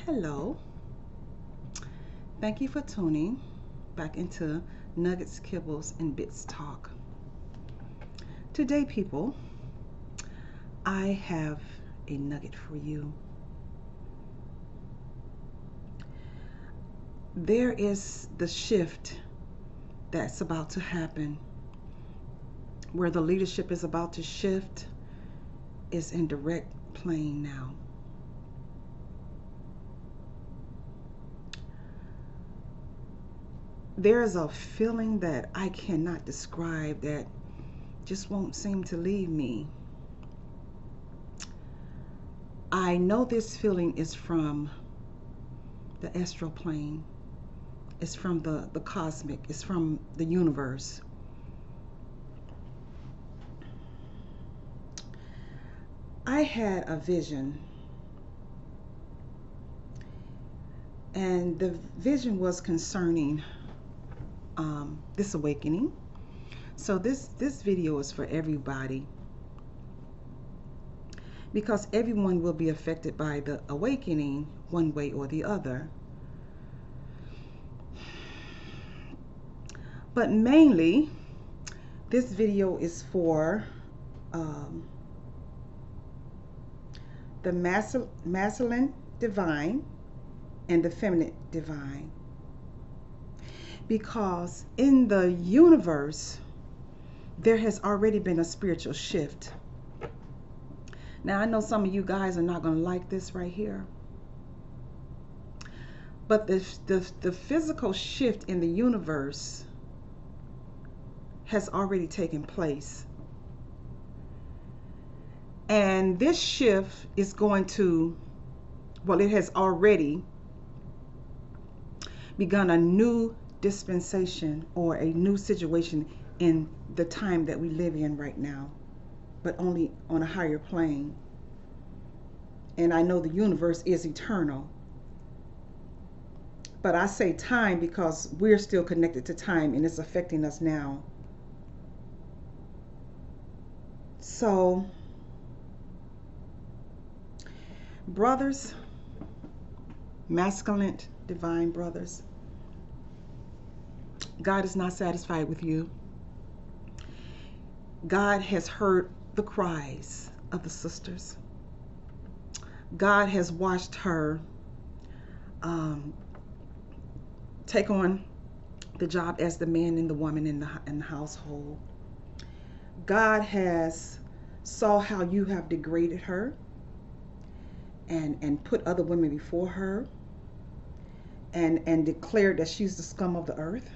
Hello. Thank you for tuning back into Nuggets, Kibbles, and Bits Talk. Today, people, I have a nugget for you. There is the shift that's about to happen, where the leadership is about to shift, is in direct plane now. There is a feeling that I cannot describe that just won't seem to leave me. I know this feeling is from the astral plane. It's from the cosmic. It's from the universe. I had a vision, and the vision was concerning this awakening. So this video is for everybody, because everyone will be affected by the awakening one way or the other. But mainly, this video is for the masculine divine and the feminine divine. Because in the universe, there has already been a spiritual shift. Now, I know some of you guys are not going to like this right here, but the physical shift in the universe has already taken place. And this shift is going to, well, it has already begun a new dispensation or a new situation in the time that we live in right now, but only on a higher plane. And I know the universe is eternal, but I say time because we're still connected to time and it's affecting us now. So, brothers, masculine divine brothers, God is not satisfied with you. God has heard the cries of the sisters. God has watched her take on the job as the man and the woman in the household. God has saw how you have degraded her and put other women before her and declared that she's the scum of the earth.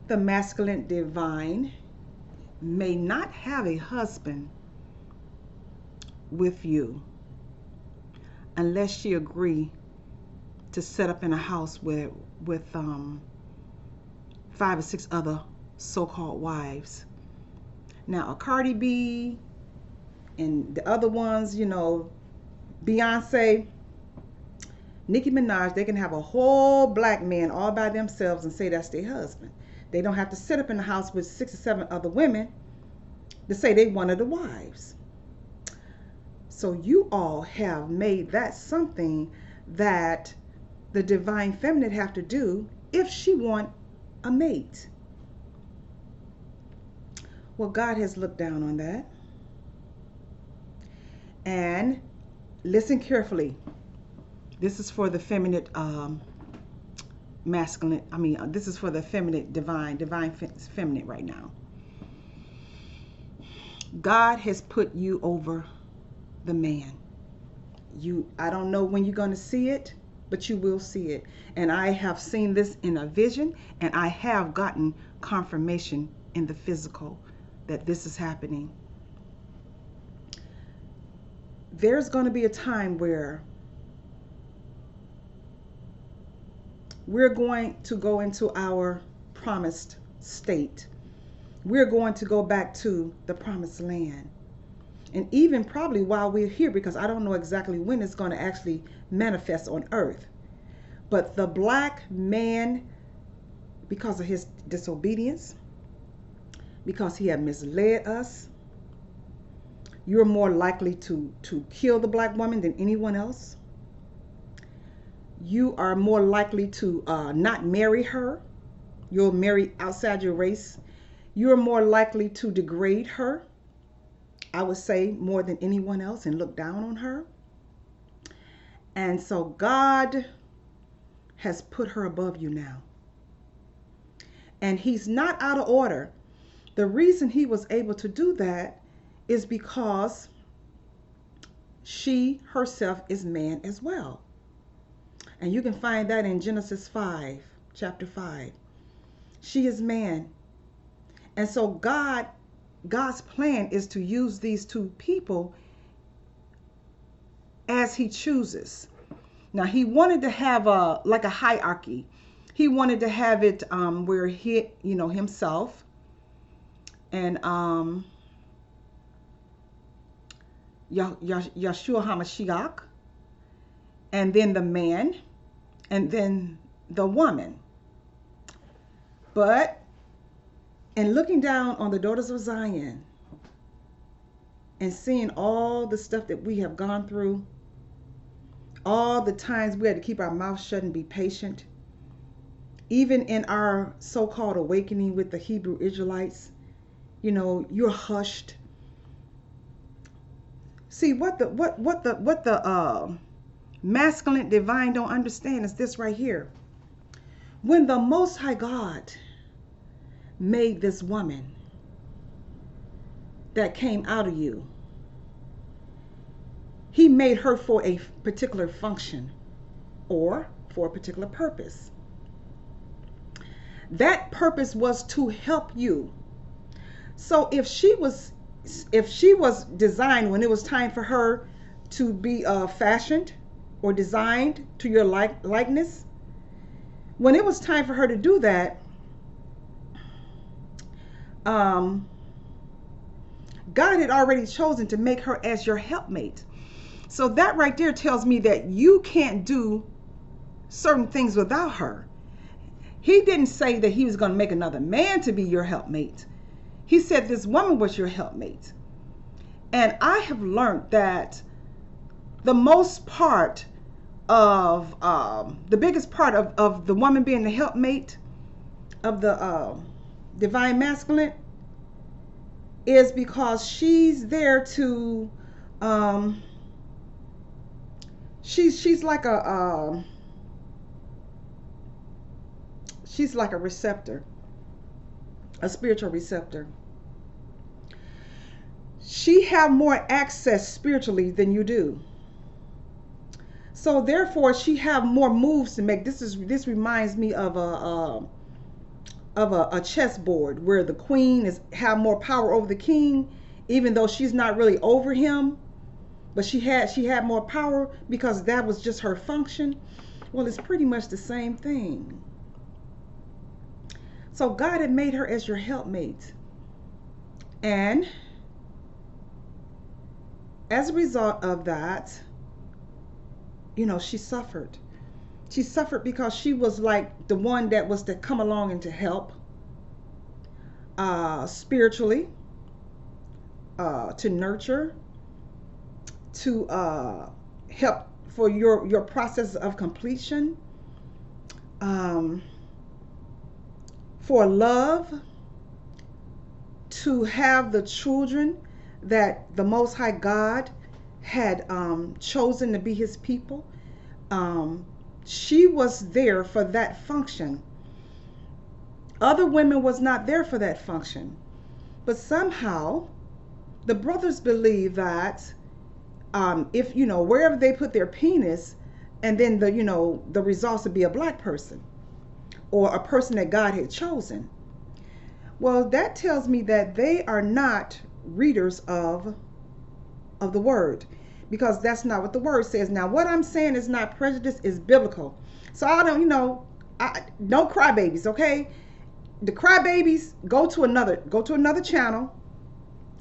The masculine divine may not have a husband with you unless she agree to set up in a house with 5 or 6 other so-called wives. Now, a Cardi B and the other ones, you know, Beyonce, Nicki Minaj, they can have a whole black man all by themselves and say that's their husband. They don't have to sit up in the house with 6 or 7 other women to say they one of the wives. So you all have made that something that the divine feminine have to do if she want a mate. Well, God has looked down on that. And listen carefully. This is for the feminine masculine, this is for the feminine divine feminine right now. God has put you over the man. I don't know when you're going to see it, but you will see it. And I have seen this in a vision, and I have gotten confirmation in the physical that this is happening. There's going to be a time where we're going to go into our promised state. We're going to go back to the promised land. And even probably while we're here, because I don't know exactly when it's going to actually manifest on earth. But the black man, because of his disobedience, because he had misled us, you're more likely to kill the black woman than anyone else. you are more likely to not marry her. You'll marry outside your race. You're more likely to degrade her, I would say, more than anyone else, and look down on her. And so God has put her above you now. And he's not out of order. The reason he was able to do that is because she herself is man as well. And you can find that in Genesis 5, chapter 5. She is man. And so God's plan is to use these two people as he chooses. Now, he wanted to have a hierarchy. He wanted to have it where he, himself and Yahshua HaMashiach, and then the man, and then the woman. But in looking down on the daughters of Zion and seeing all the stuff that we have gone through, all the times we had to keep our mouth shut and be patient, even in our so-called awakening with the Hebrew Israelites, you're hushed. See, what the masculine divine don't understand is this right here. When the Most High God made this woman that came out of you, he made her for a particular function or for a particular purpose. That purpose was to help you. So if she was designed when it was time for her to be fashioned or designed to your likeness, when it was time for her to do that, God had already chosen to make her as your helpmate. So that right there tells me that you can't do certain things without her. He didn't say that he was going to make another man to be your helpmate. He said this woman was your helpmate. And I have learned that the most part of, the biggest part of the woman being the helpmate of the divine masculine is because she's there to, she's like a receptor, a spiritual receptor. She have more access spiritually than you do. So therefore she have more moves to make. This reminds me of a chessboard where the queen have more power over the king, even though she's not really over him, but she had more power because that was just her function. Well, it's pretty much the same thing. So God had made her as your helpmate. And as a result of that, she suffered. She suffered because she was like the one that was to come along and to help spiritually, to nurture, to help for your process of completion, for love, to have the children that the Most High God had chosen to be his people. She was there for that function. Other women was not there for that function. But somehow the brothers believe that if, wherever they put their penis, and then the results would be a black person or a person that God had chosen. Well, that tells me that they are not readers of the word, because that's not what the word says. Now, what I'm saying is not prejudice, is biblical. So I don't, don't cry babies, okay? The crybabies, go to another channel.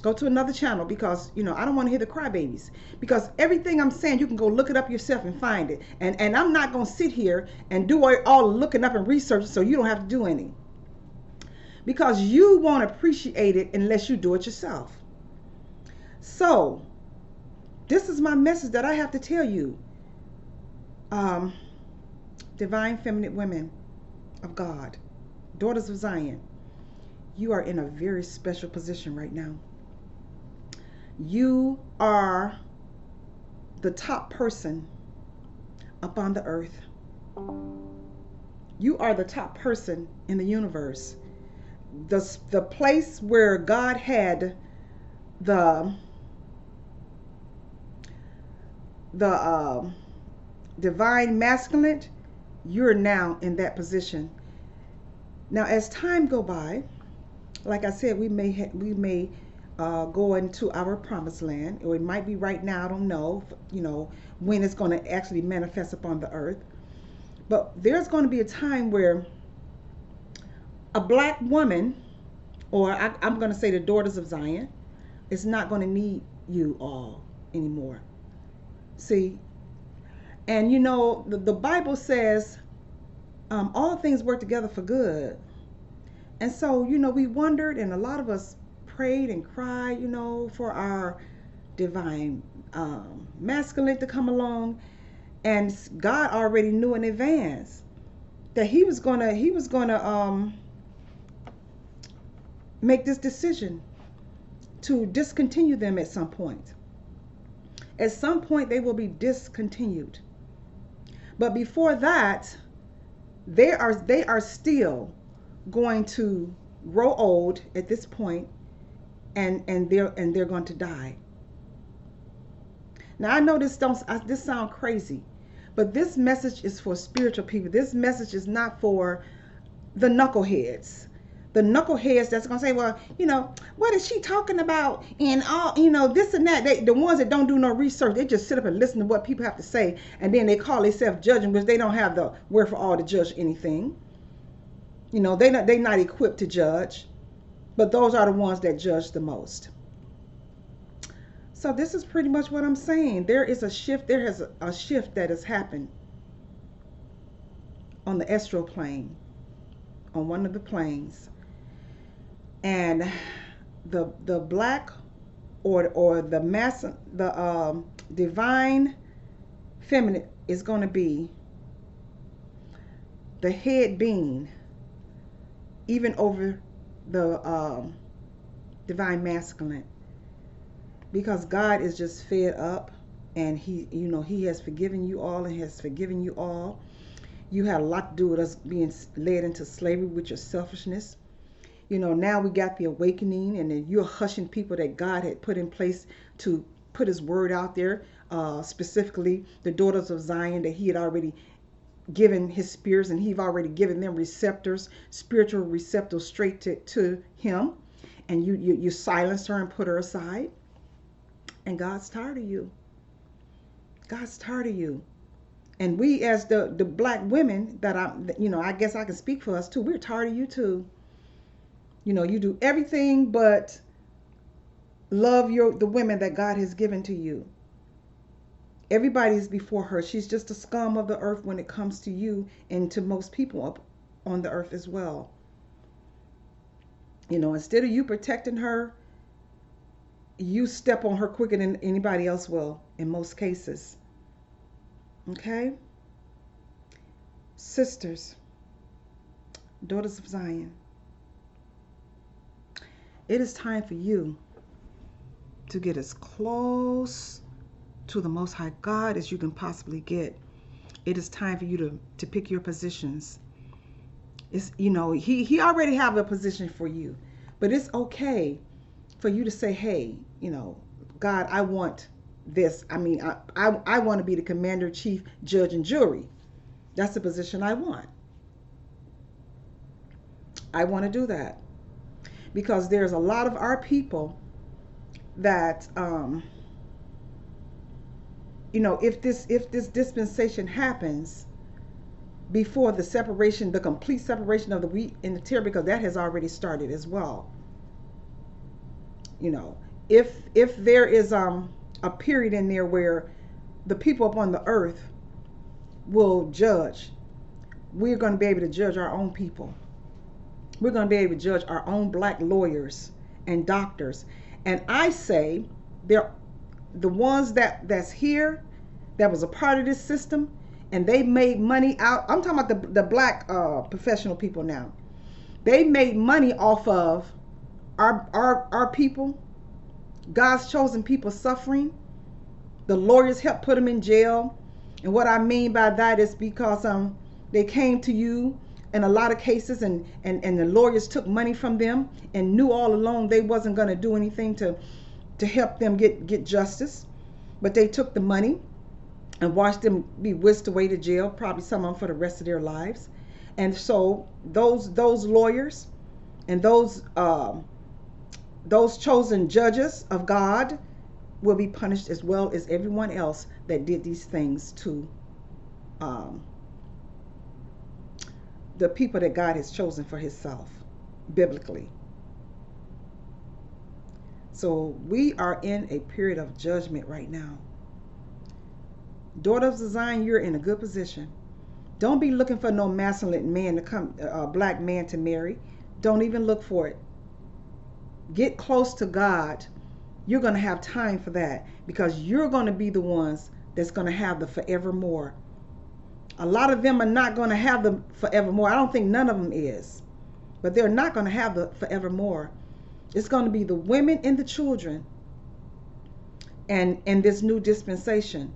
Go to another channel, because I don't want to hear the crybabies, because everything I'm saying, you can go look it up yourself and find it. And I'm not going to sit here and do all looking up and research, so you don't have to do any, because you won't appreciate it unless you do it yourself. So this is my message that I have to tell you. divine feminine women of God, daughters of Zion, you are in a very special position right now. You are the top person upon the earth. You are the top person in the universe. The place where God had the divine masculine, you're now in that position. Now, as time go by, like I said, we may go into our promised land, or it might be right now. I don't know, when it's going to actually manifest upon the earth. But there's going to be a time where a black woman, or I'm going to say the daughters of Zion, is not going to need you all anymore. See, and the Bible says all things work together for good. And so, we wondered, and a lot of us prayed and cried, for our divine masculine to come along. And God already knew in advance that he was gonna make this decision to discontinue them at some point. At some point, they will be discontinued. But before that, they are still going to grow old at this point, and they're going to die. Now, I know this sound crazy, but this message is for spiritual people. This message is not for the knuckleheads. The knuckleheads that's going to say, well, what is she talking about? And all, this and that. The ones that don't do no research, they just sit up and listen to what people have to say. And then they call themselves judging, which they don't have the wherefore to judge anything. They're not equipped to judge. But those are the ones that judge the most. So this is pretty much what I'm saying. There is a shift. There has a shift that has happened on the astral plane, on one of the planes. And the black or the divine feminine is going to be the head being, even over the divine masculine, because God is just fed up, and he has forgiven you all and has forgiven you all. You had a lot to do with us being led into slavery with your selfishness. Now we got the awakening, and then you're hushing people that God had put in place to put his word out there, specifically the daughters of Zion that he had already given his spirits, and he've already given them receptors, spiritual receptors straight to him. And you silenced her and put her aside. And God's tired of you. God's tired of you. And we, as the black women that I guess I can speak for us too, we're tired of you too. You do everything but love the women that God has given to you. Everybody's before her. She's just a scum of the earth when it comes to you and to most people up on the earth as well. Instead of you protecting her, you step on her quicker than anybody else will in most cases. Okay? Sisters, daughters of Zion, it is time for you to get as close to the Most High God as you can possibly get. It is time for you to pick your positions. It's, he already have a position for you, but it's okay for you to say, hey, God, I want this. I want to be the commander, chief, judge, and jury. That's the position I want. I want to do that. Because there's a lot of our people that, if this dispensation happens before the separation, the complete separation of the wheat and the tare, because that has already started as well. If there is a period in there where the people upon the earth will judge, we're going to be able to judge our own people. We're going to be able to judge our own black lawyers and doctors. And I say they're the ones that's here, that was a part of this system, and they made money out. I'm talking about the black professional people now. They made money off of our people, God's chosen people suffering. The lawyers helped put them in jail. And what I mean by that is because they came to you in a lot of cases, and the lawyers took money from them and knew all along they wasn't going to do anything to help them get justice. But they took the money and watched them be whisked away to jail, probably some of them for the rest of their lives. And so those lawyers and those chosen judges of God will be punished, as well as everyone else that did these things to the people that God has chosen for himself, biblically. So we are in a period of judgment right now. Daughters of Zion, you're in a good position. Don't be looking for no masculine man to come, a black man to marry. Don't even look for it. Get close to God. You're going to have time for that, because you're going to be the ones that's going to have the forevermore. A lot of them are not going to have the forevermore. I don't think none of them is, but they're not going to have the forevermore. It's going to be the women and the children, and in this new dispensation.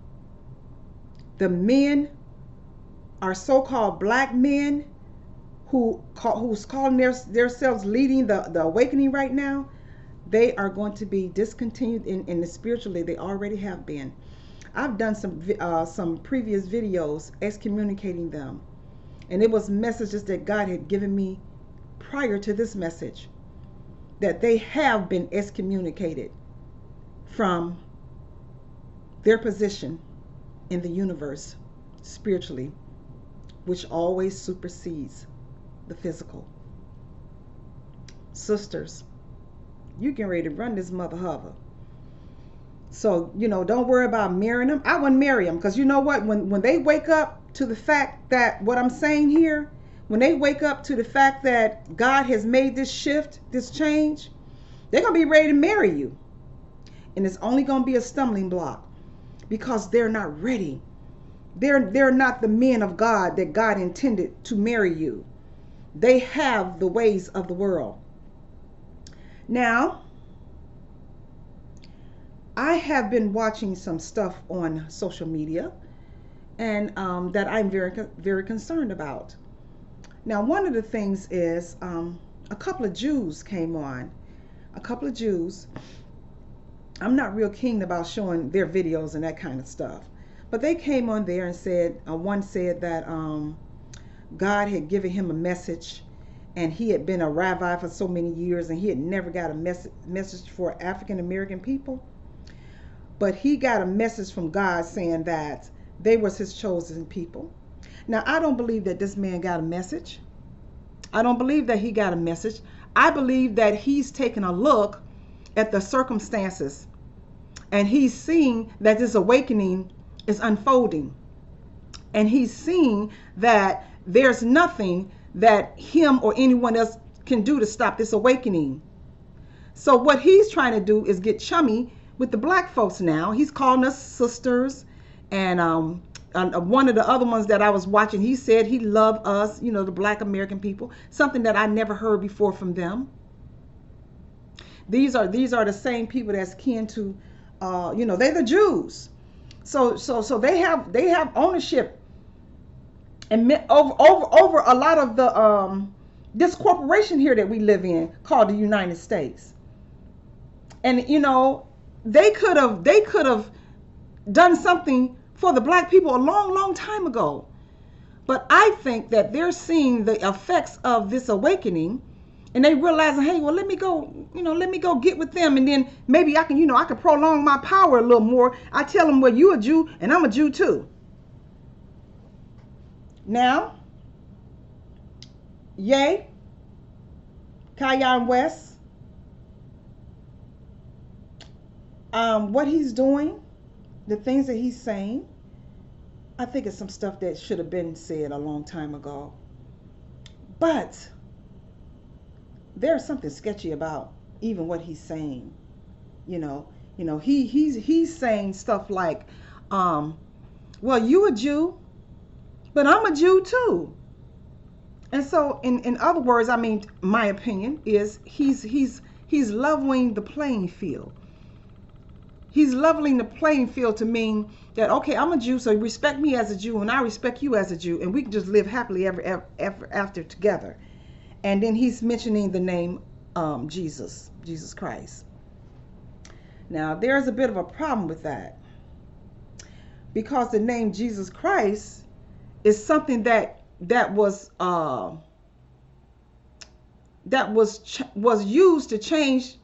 The men are so-called black men who's calling themselves leading the awakening right now. They are going to be discontinued in the spiritually. They already have been. I've done some previous videos excommunicating them, and it was messages that God had given me prior to this message, that they have been excommunicated from their position in the universe spiritually, which always supersedes the physical. Sisters, you getting ready to run this mother hover. So, don't worry about marrying them. I wouldn't marry them, because you know what? When they wake up to the fact that what I'm saying here, when they wake up to the fact that God has made this shift, this change, they're going to be ready to marry you. And it's only going to be a stumbling block, because they're not ready. They're not the men of God that God intended to marry you. They have the ways of the world. Now, I have been watching some stuff on social media, and that I'm very, very concerned about. Now, one of the things is a couple of Jews came on. A couple of Jews. I'm not real keen about showing their videos and that kind of stuff. But they came on there and said, one said that God had given him a message, and he had been a rabbi for so many years, and he had never got a message for African American people. But he got a message from God saying that they was his chosen people. Now, I don't believe that this man got a message. I don't believe that he got a message. I believe that he's taken a look at the circumstances, and he's seeing that this awakening is unfolding. And he's seeing that there's nothing that him or anyone else can do to stop this awakening. So what he's trying to do is get chummy with the black folks now. He's calling us sisters. And one of the other ones that I was watching, he said he loved us, the black American people, something that I never heard before from them. These are the same people that's kin to, they're the Jews. So they have ownership and over a lot of the this corporation here that we live in called the United States. And they could have done something for the black people a long time ago. But I think that they're seeing the effects of this awakening, and they realizing, hey, well, let me go get with them, and then maybe I can prolong my power a little more. I tell them, well, you a Jew and I'm a Jew too. Now, Ye, Kaya and West, what he's doing, the things that he's saying, I think it's some stuff that should have been said a long time ago. But there's something sketchy about even what he's saying. He's saying stuff like, well, you a Jew but I'm a Jew too. And so, in other words, I mean, my opinion is he's leveling the playing field. He's leveling the playing field to mean that, okay, I'm a Jew, so you respect me as a Jew, and I respect you as a Jew, and we can just live happily ever after together. And then he's mentioning the name Jesus Christ. Now, there's a bit of a problem with that, because the name Jesus Christ is something that was used to change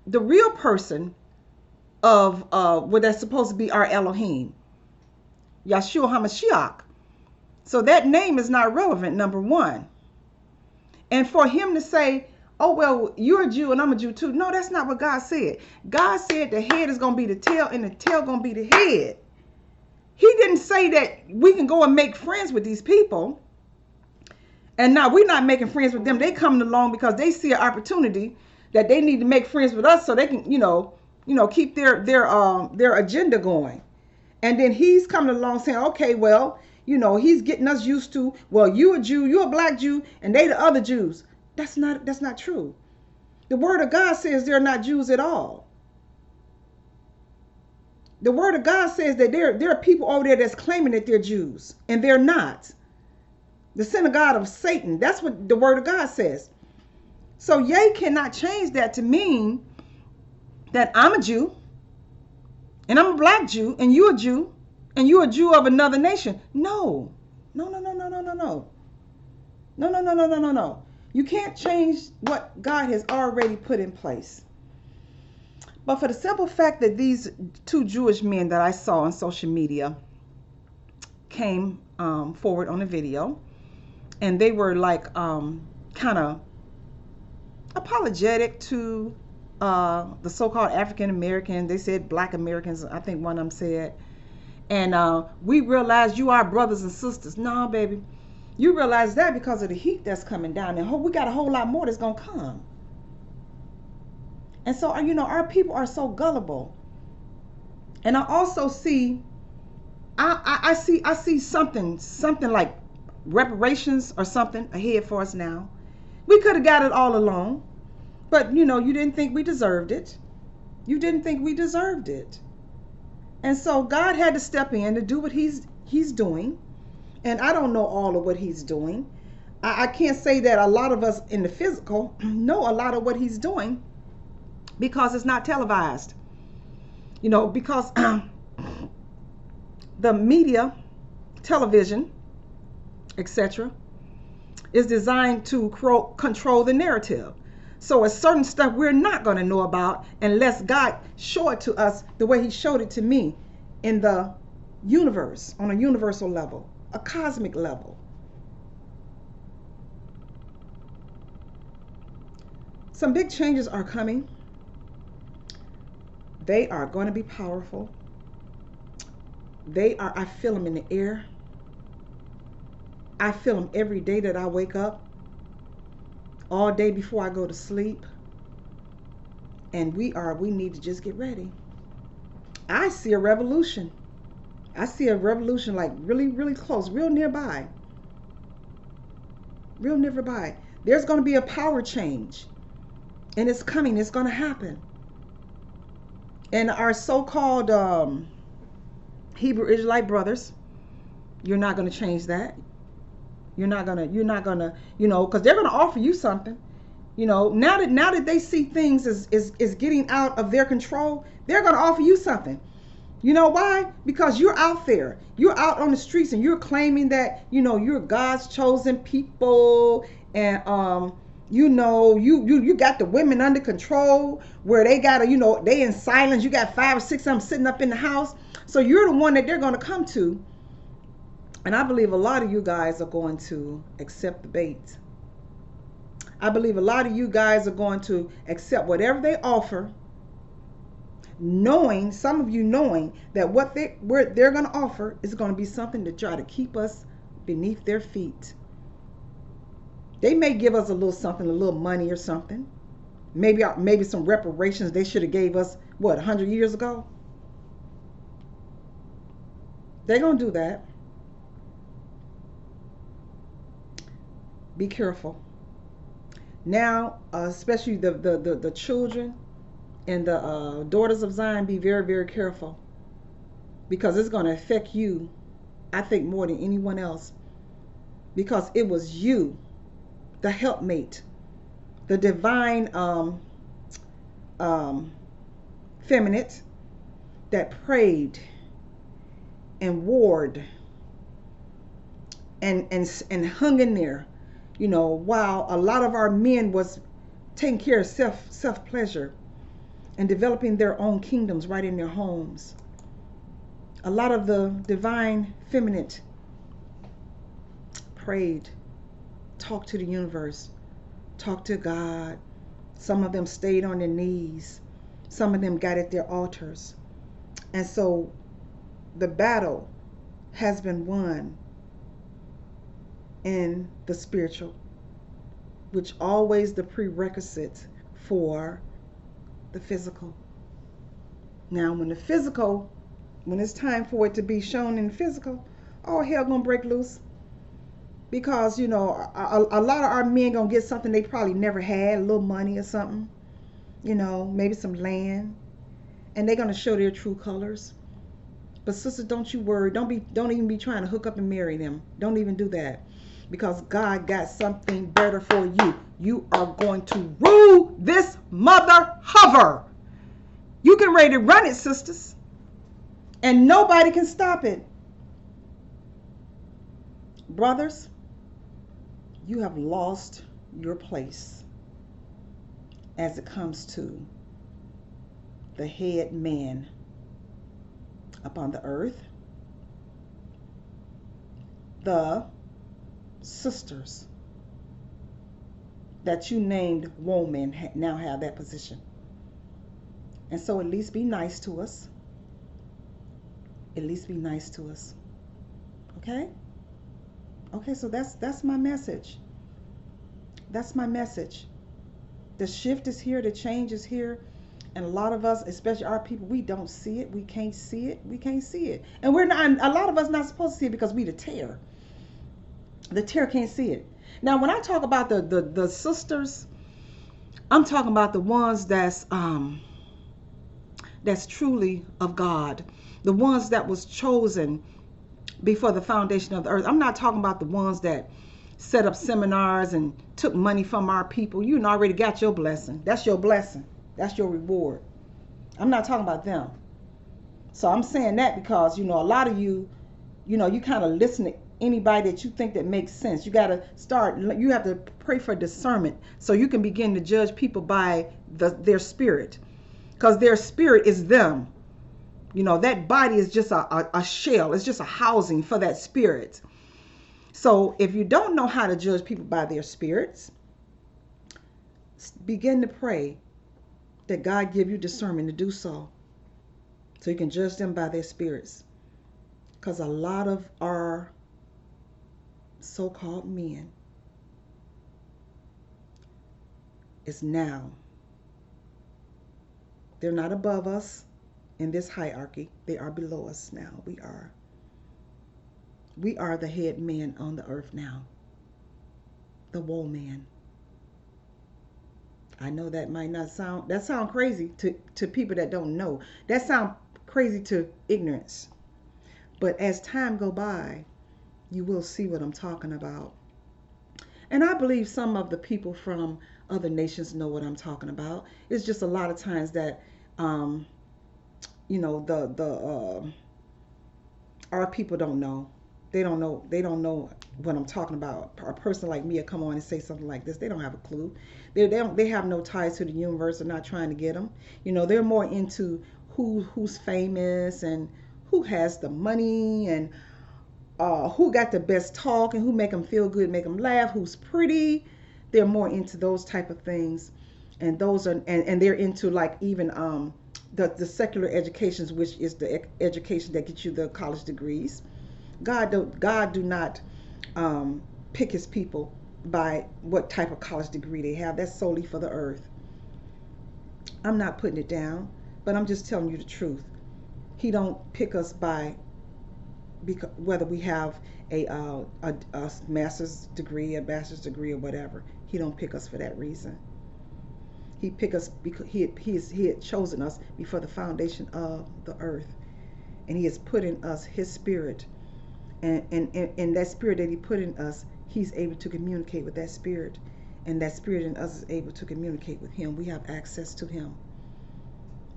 the real person of what that's supposed to be our Elohim, Yahshua HaMashiach. So that name is not relevant, number one. And for him to say, oh, well, you're a Jew and I'm a Jew too. No, that's not what God said. God said the head is going to be the tail and the tail going to be the head. He didn't say that we can go and make friends with these people. And now we're not making friends with them. They coming along because they see an opportunity that they need to make friends with us so they can, keep their agenda going. And then he's coming along saying, okay, well, he's getting us used to, well, you a Jew, you a black Jew, and they the other Jews. That's not true. The word of God says they're not Jews at all. The word of God says that there are people over there that's claiming that they're Jews, and they're not. The synagogue of Satan. That's what the word of God says. So Yah cannot change that to mean that I'm a Jew, and I'm a black Jew, and you're a Jew, and you're a Jew of another nation. No. No. You can't change what God has already put in place. But for the simple fact that these two Jewish men that I saw on social media came forward on a video, and they were like kind of apologetic to the so-called African American. They said black Americans, I think one of them said. And we realize you are brothers and sisters. No, baby. You realize that because of the heat that's coming down. And we got a whole lot more that's going to come. And so, our people are so gullible. And I also see, I see something like reparations or something ahead for us now. We could have got it all along. But, you didn't think we deserved it. You didn't think we deserved it. And so God had to step in to do what he's doing. And I don't know all of what he's doing. I can't say that a lot of us in the physical know a lot of what he's doing because it's not televised. Because the media, television, etc., is designed to control the narrative. So it's certain stuff we're not going to know about unless God show it to us the way he showed it to me in the universe, on a universal level, a cosmic level. Some big changes are coming. They are going to be powerful. I feel them in the air. I feel them every day that I wake up. All day before I go to sleep. And we need to just get ready. I see a revolution. I see a revolution like really, really close, real nearby. Real nearby. There's going to be a power change. And it's coming. It's going to happen. And our so-called Hebrew Israelite brothers, you're not going to change that. You're not gonna, because they're gonna offer you something. Now that they see things is getting out of their control, they're gonna offer you something. You know why? Because you're out there. You're out on the streets and you're claiming that, you're God's chosen people, and you got the women under control where they gotta, they in silence. You got 5 or 6 of them sitting up in the house. So you're the one that they're gonna come to. And I believe a lot of you guys are going to accept the bait. I believe a lot of you guys are going to accept whatever they offer, knowing, some of you knowing that what they're going to offer is going to be something to try to keep us beneath their feet. They may give us a little something, a little money or something. Maybe some reparations they should have gave us, 100 years ago? They're going to do that. Be careful. Now, especially the children and the daughters of Zion, be very, very careful, because it's going to affect you, I think, more than anyone else, because it was you, the helpmate, the divine um, feminine, that prayed and warred and hung in there, while a lot of our men was taking care of self pleasure and developing their own kingdoms right in their homes. A lot of the divine feminine prayed, talked to the universe, talked to God. Some of them stayed on their knees. Some of them got at their altars. And so the battle has been won in the spiritual, which always the prerequisite for the physical. Now, when it's time for it to be shown in the physical, all hell gonna break loose. Because, a lot of our men gonna get something they probably never had, a little money or something, maybe some land, and they're gonna show their true colors. But sisters, don't you worry. Don't even be trying to hook up and marry them. Don't even do that. Because God got something better for you. You are going to rule this mother hover. You can ready to run it, sisters. And nobody can stop it. Brothers, you have lost your place as it comes to the head man upon the earth. The sisters that you named woman now have that position. And so at least be nice to us. At least be nice to us. Okay? Okay, so that's my message. That's my message. The shift is here, the change is here. And a lot of us, especially our people, we don't see it. We can't see it. We can't see it. And we're not, a lot of us not supposed to see it because we the tear. The tear can't see it. Now, when I talk about the sisters, I'm talking about the ones that's truly of God. The ones that was chosen before the foundation of the earth. I'm not talking about the ones that set up seminars and took money from our people. You already got your blessing. That's your blessing. That's your reward. I'm not talking about them. So I'm saying that because, a lot of you, you kind of listen to anybody that you think that makes sense. You got to you have to pray for discernment so you can begin to judge people by their spirit. Because their spirit is them. That body is just a shell. It's just a housing for that spirit. So if you don't know how to judge people by their spirits, begin to pray that God give you discernment to do so you can judge them by their spirits. Because a lot of our so-called men is now, they're not above us in this hierarchy. They are below us now. We are the head men on the earth now. The woe man. I know that might not sound crazy to people that don't know. That sound crazy to ignorance. But as time go by, you will see what I'm talking about. And I believe some of the people from other nations know what I'm talking about. It's just a lot of times that our people don't know. They don't know what I'm talking about. A person like me will come on and say something like this. They don't have a clue. They have no ties to the universe. They're not trying to get them. They're more into who's famous and who has the money and who got the best talk and who make them feel good, make them laugh, who's pretty. They're more into those type of things. And those are and they're into like even the secular educations, which is the education that gets you the college degrees. God do not pick his people by what type of college degree they have. That's solely for the earth. I'm not putting it down, but I'm just telling you the truth. He don't pick us by because whether we have a master's degree, a bachelor's degree, or whatever. He don't pick us for that reason. He picked us because he had chosen us before the foundation of the earth, and he has put in us his spirit, and that spirit that he put in us, he's able to communicate with that spirit, and that spirit in us is able to communicate with him. We have access to him.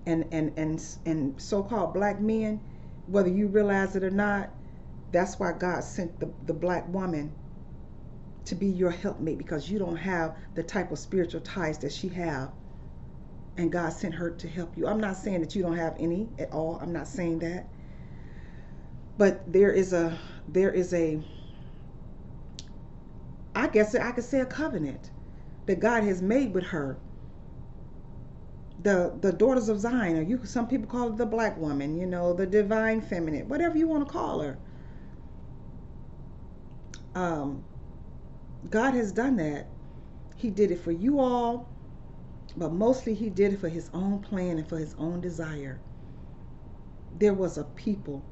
And so-called black men, whether you realize it or not, that's why God sent the black woman to be your helpmate, because you don't have the type of spiritual ties that she have, and God sent her to help you. I'm not saying that you don't have any at all. I'm not saying that, but there is a I guess I could say a covenant that God has made with her, the daughters of Zion, or some people call it the black woman, the divine feminine, whatever you want to call her. God has done that. He did it for you all, but mostly he did it for his own plan and for his own desire. There was a people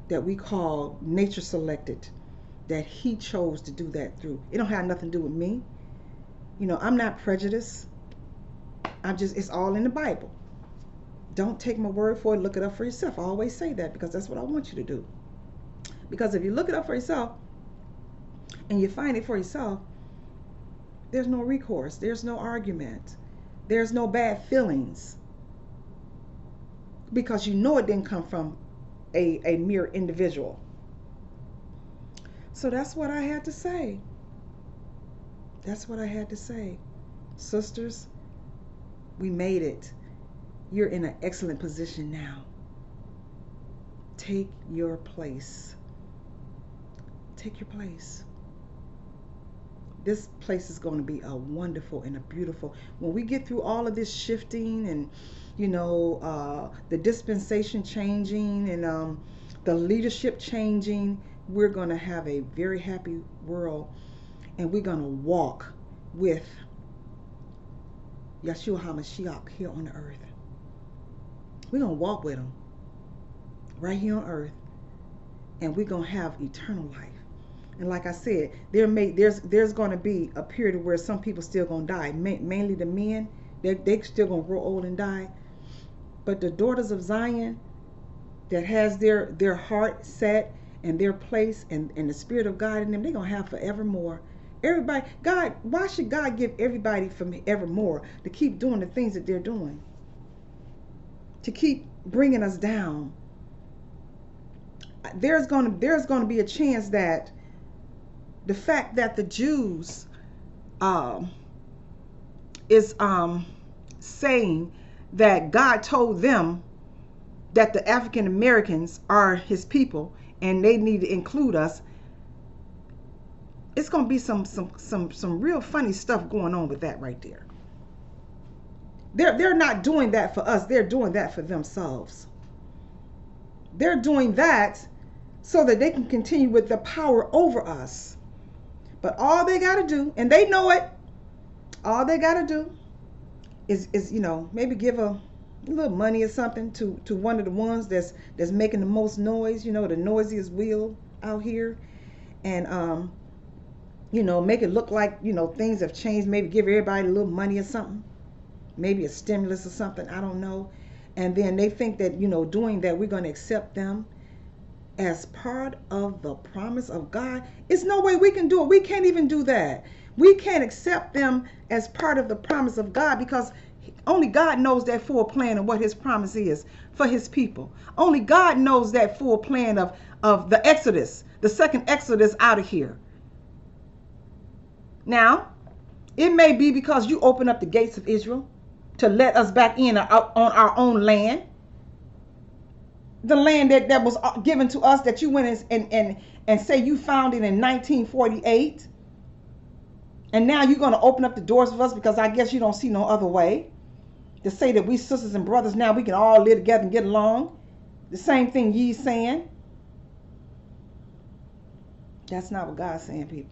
that we call nature selected that he chose to do that through. It don't have nothing to do with me. I'm not prejudiced. It's all in the Bible. Don't take my word for it. Look it up for yourself. I always say that because that's what I want you to do. Because if you look it up for yourself and you find it for yourself, there's no recourse. There's no argument. There's no bad feelings. Because it didn't come from a mere individual. So that's what I had to say. That's what I had to say. Sisters, we made it. You're in an excellent position now. Take your place. Take your place. This place is going to be a wonderful and a beautiful. When we get through all of this shifting and, the dispensation changing and the leadership changing, we're going to have a very happy world, and we're going to walk with Yahshua HaMashiach here on the earth. We're going to walk with him right here on earth, and we're going to have eternal life. And like I said, there's going to be a period where some people still going to die, mainly the men. They still going to grow old and die. But the daughters of Zion that has their heart set and their place and the Spirit of God in them, they're going to have forevermore. Everybody, God, why should God give everybody from evermore to keep doing the things that they're doing? To keep bringing us down. There's going to be a chance that the fact that the Jews is saying that God told them that the African Americans are his people and they need to include us. It's going to be some real funny stuff going on with that right there. They're not doing that for us. They're doing that for themselves. They're doing that so that they can continue with the power over us. But all they got to do, and they know it, all they got to do is maybe give a little money or something to one of the ones that's making the most noise, the noisiest wheel out here, and make it look like things have changed. Maybe give everybody a little money or something, maybe a stimulus or something, I don't know. And then they think that doing that, we're going to accept them as part of the promise of God. It's no way we can do it. We can't even do that. We can't accept them as part of the promise of God, because only God knows that full plan and what his promise is for his people. Only God knows that full plan of the Exodus, the second Exodus out of here. Now, it may be because you open up the gates of Israel to let us back in on our own land. The land that was given to us, that you went and say you found it in 1948. And now you're going to open up the doors for us because I guess you don't see no other way to say that we sisters and brothers now, we can all live together and get along. The same thing ye's saying. That's not what God's saying, people.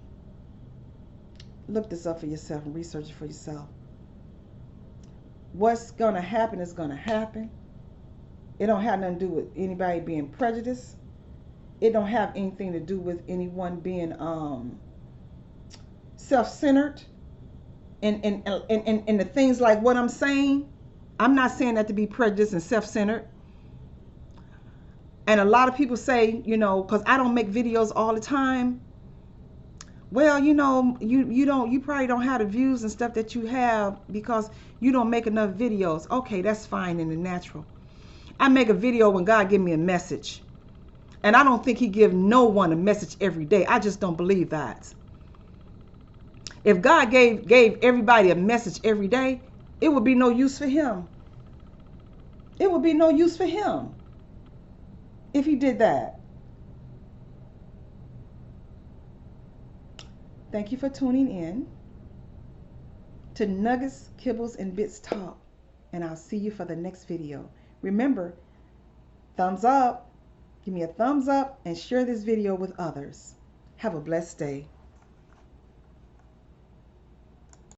Look this up for yourself and research it for yourself. What's going to happen is going to happen. It don't have nothing to do with anybody being prejudiced. It don't have anything to do with anyone being self-centered and the things like what I'm saying. I'm not saying that to be prejudiced and self-centered. And a lot of people say, because I don't make videos all the time. Well, you probably don't have the views and stuff that you have because you don't make enough videos. Okay, that's fine in the natural. I make a video when God give me a message. And I don't think he give no one a message every day. I just don't believe that. If God gave everybody a message every day, it would be no use for him. It would be no use for him if he did that. Thank you for tuning in to Nuggets, Kibbles, and Bits Talk. And I'll see you for the next video. Remember, thumbs up. Give me a thumbs up and share this video with others. Have a blessed day.